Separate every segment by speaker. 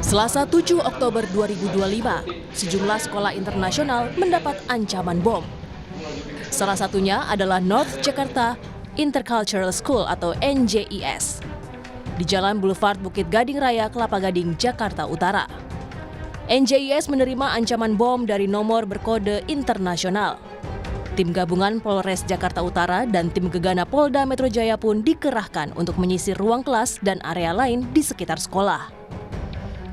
Speaker 1: Selasa 7 Oktober 2025, sejumlah sekolah internasional mendapat ancaman bom. Salah satunya adalah North Jakarta Intercultural School atau NJIS di Jalan Boulevard Bukit Gading Raya, Kelapa Gading, Jakarta Utara. NJIS menerima ancaman bom dari nomor berkode internasional. Tim gabungan Polres Jakarta Utara dan tim gegana Polda Metro Jaya pun dikerahkan untuk menyisir ruang kelas dan area lain di sekitar sekolah.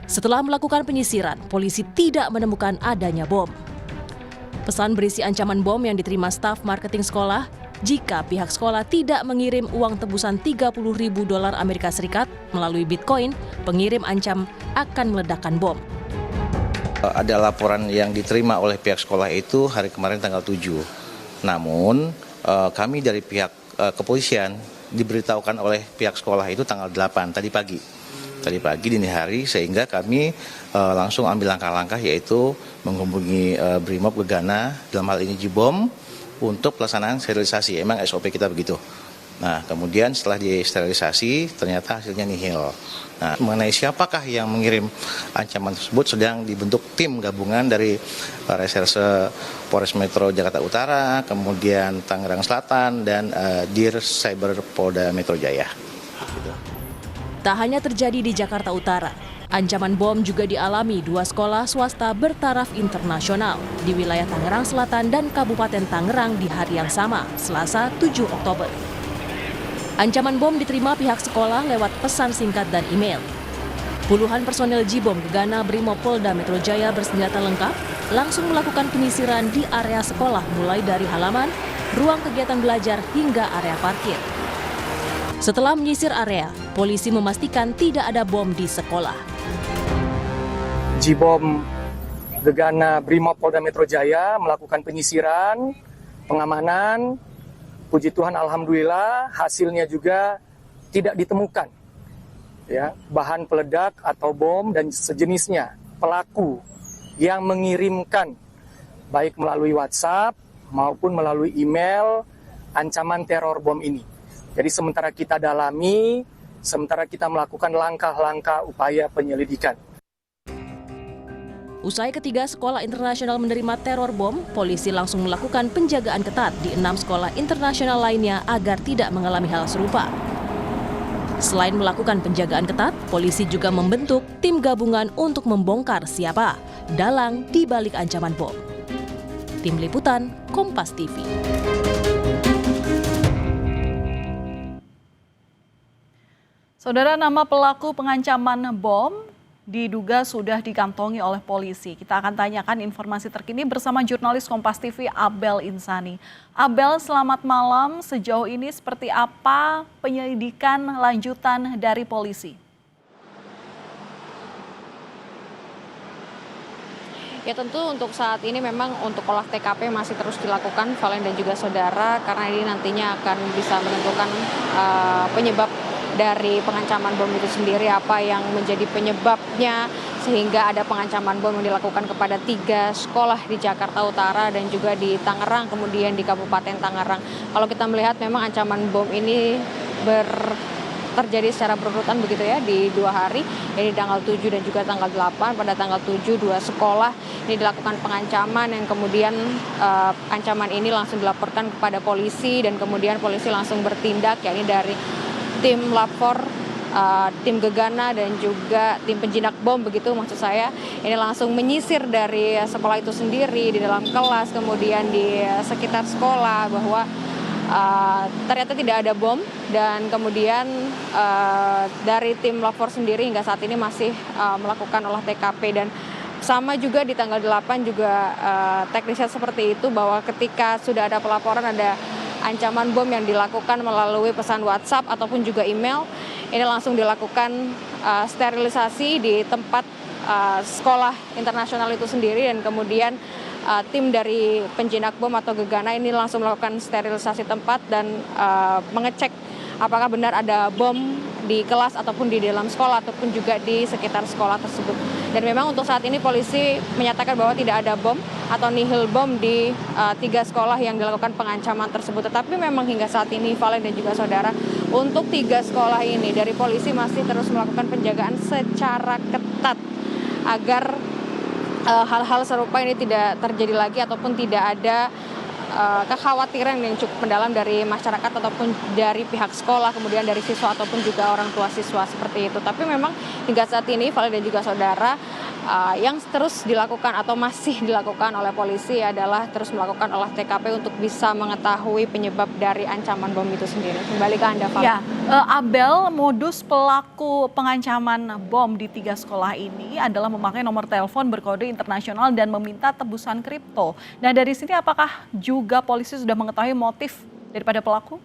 Speaker 1: Setelah melakukan penyisiran, polisi tidak menemukan adanya bom. Pesan berisi ancaman bom yang diterima staf marketing sekolah, jika pihak sekolah tidak mengirim uang tebusan $30.000 Amerika Serikat melalui Bitcoin, pengirim ancam akan meledakkan bom.
Speaker 2: Ada laporan yang diterima oleh pihak sekolah itu hari kemarin tanggal 7. Namun kami dari pihak kepolisian diberitahukan oleh pihak sekolah itu tanggal 8 tadi pagi dini hari, sehingga kami langsung ambil langkah-langkah yaitu menghubungi Brimob Gegana, dalam hal ini Jibom, untuk pelaksanaan sterilisasi. Emang SOP kita begitu. Nah, kemudian setelah disterilisasi ternyata hasilnya nihil. Nah, mengenai siapakah yang mengirim ancaman tersebut sedang dibentuk tim gabungan dari Reserse Polres Metro Jakarta Utara, kemudian Tangerang Selatan, dan Dir Cyber Polda Metro Jaya.
Speaker 1: Tak hanya terjadi di Jakarta Utara, ancaman bom juga dialami dua sekolah swasta bertaraf internasional di wilayah Tangerang Selatan dan Kabupaten Tangerang di hari yang sama, Selasa 7 Oktober. Ancaman bom diterima pihak sekolah lewat pesan singkat dan email. Puluhan personel Jibom Gegana Brimob Polda Metro Jaya bersenjata lengkap langsung melakukan penyisiran di area sekolah mulai dari halaman, ruang kegiatan belajar hingga area parkir. Setelah menyisir area, polisi memastikan tidak ada bom di sekolah.
Speaker 3: Jibom Gegana Brimob Polda Metro Jaya melakukan penyisiran, pengamanan. Puji Tuhan, alhamdulillah hasilnya juga tidak ditemukan bahan peledak atau bom dan sejenisnya. Pelaku yang mengirimkan baik melalui WhatsApp maupun melalui email ancaman teror bom ini. Jadi sementara kita dalami, sementara kita melakukan langkah-langkah upaya penyelidikan.
Speaker 1: Usai ketiga sekolah internasional menerima teror bom, polisi langsung melakukan penjagaan ketat di 6 sekolah internasional lainnya agar tidak mengalami hal serupa. Selain melakukan penjagaan ketat, polisi juga membentuk tim gabungan untuk membongkar siapa dalang di balik ancaman bom. Tim Liputan, Kompas TV.
Speaker 4: Saudara, nama pelaku pengancaman bom diduga sudah dikantongi oleh polisi. Kita akan tanyakan informasi terkini bersama jurnalis Kompas TV Abel Insani. Abel, selamat malam. Sejauh ini seperti apa penyelidikan lanjutan dari polisi?
Speaker 5: Ya, tentu untuk saat ini memang untuk olah TKP masih terus dilakukan, Valen dan juga saudara, karena ini nantinya akan bisa menentukan penyebab dari pengancaman bom itu sendiri, apa yang menjadi penyebabnya sehingga ada pengancaman bom yang dilakukan kepada 3 sekolah di Jakarta Utara dan juga di Tangerang, kemudian di Kabupaten Tangerang. Kalau kita melihat memang ancaman bom ini terjadi secara berurutan begitu ya di 2 hari, jadi tanggal 7 dan juga tanggal 8. Pada tanggal 7 2 sekolah ini dilakukan pengancaman yang kemudian ancaman ini langsung dilaporkan kepada polisi dan kemudian polisi langsung bertindak, yakni dari tim lapor, tim gegana dan juga tim penjinak bom begitu maksud saya, ini langsung menyisir dari sekolah itu sendiri di dalam kelas, kemudian di sekitar sekolah bahwa ternyata tidak ada bom, dan kemudian dari tim lapor sendiri hingga saat ini masih melakukan olah TKP. Dan sama juga di tanggal 8 juga teknisnya seperti itu, bahwa ketika sudah ada pelaporan ada ancaman bom yang dilakukan melalui pesan WhatsApp ataupun juga email, ini langsung dilakukan sterilisasi di tempat sekolah internasional itu sendiri, dan kemudian tim dari penjinak bom atau gegana ini langsung melakukan sterilisasi tempat dan mengecek apakah benar ada bom di kelas ataupun di dalam sekolah ataupun juga di sekitar sekolah tersebut. Dan memang untuk saat ini polisi menyatakan bahwa tidak ada bom atau nihil bom di 3 sekolah yang dilakukan pengancaman tersebut. Tetapi memang hingga saat ini, Valen dan juga saudara, untuk 3 sekolah ini dari polisi masih terus melakukan penjagaan secara ketat ketat agar hal-hal serupa ini tidak terjadi lagi ataupun tidak ada kekhawatiran yang cukup mendalam dari masyarakat ataupun dari pihak sekolah, kemudian dari siswa ataupun juga orang tua siswa seperti itu. Tapi memang hingga saat ini Valen dan juga saudara, yang terus dilakukan atau masih dilakukan oleh polisi adalah terus melakukan olah TKP untuk bisa mengetahui penyebab dari ancaman bom itu sendiri. Kembali ke Anda, Valen.
Speaker 4: Ya, Abel, modus pelaku pengancaman bom di 3 sekolah ini adalah memakai nomor telepon berkode internasional dan meminta tebusan kripto. Nah, dari sini apakah juga polisi sudah mengetahui motif daripada pelaku?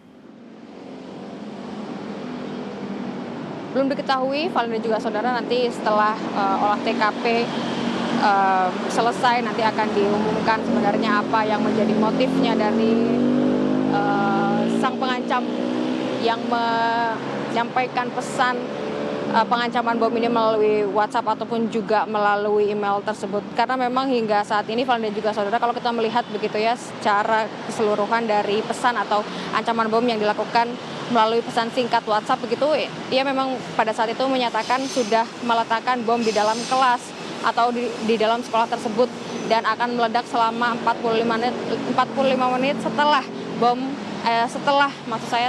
Speaker 5: Belum diketahui, Valen dan juga saudara, nanti setelah olah TKP selesai nanti akan diumumkan sebenarnya apa yang menjadi motifnya dari sang pengancam yang menyampaikan pesan pengancaman bom ini melalui WhatsApp ataupun juga melalui email tersebut. Karena memang hingga saat ini Valen dan juga saudara, kalau kita melihat begitu ya secara keseluruhan dari pesan atau ancaman bom yang dilakukan melalui pesan singkat WhatsApp begitu, ia memang pada saat itu menyatakan sudah meletakkan bom di dalam kelas atau di dalam sekolah tersebut dan akan meledak selama 45 menit setelah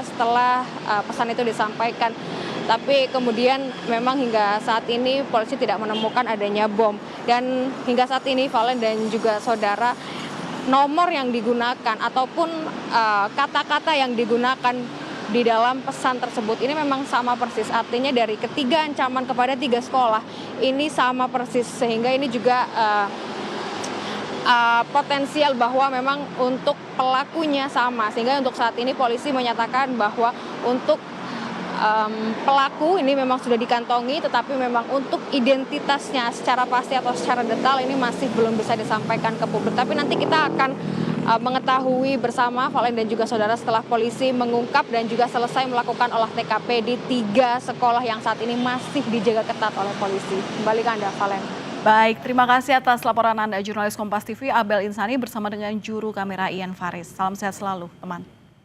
Speaker 5: setelah pesan itu disampaikan. Tapi kemudian memang hingga saat ini polisi tidak menemukan adanya bom. Dan hingga saat ini Valen dan juga saudara, nomor yang digunakan ataupun kata-kata yang digunakan di dalam pesan tersebut ini memang sama persis. Artinya dari ketiga ancaman kepada 3 sekolah ini sama persis. Sehingga ini juga potensial bahwa memang untuk pelakunya sama. Sehingga untuk saat ini polisi menyatakan bahwa untuk pelaku ini memang sudah dikantongi, tetapi memang untuk identitasnya secara pasti atau secara detail ini masih belum bisa disampaikan ke publik. Tapi nanti kita akan mengetahui bersama Valen dan juga saudara setelah polisi mengungkap dan juga selesai melakukan olah TKP di 3 sekolah yang saat ini masih dijaga ketat oleh polisi. Kembali ke Anda, Valen.
Speaker 4: Baik, terima kasih atas laporan Anda, jurnalis Kompas TV Abel Insani bersama dengan juru kamera Ian Faris. Salam sehat selalu, teman.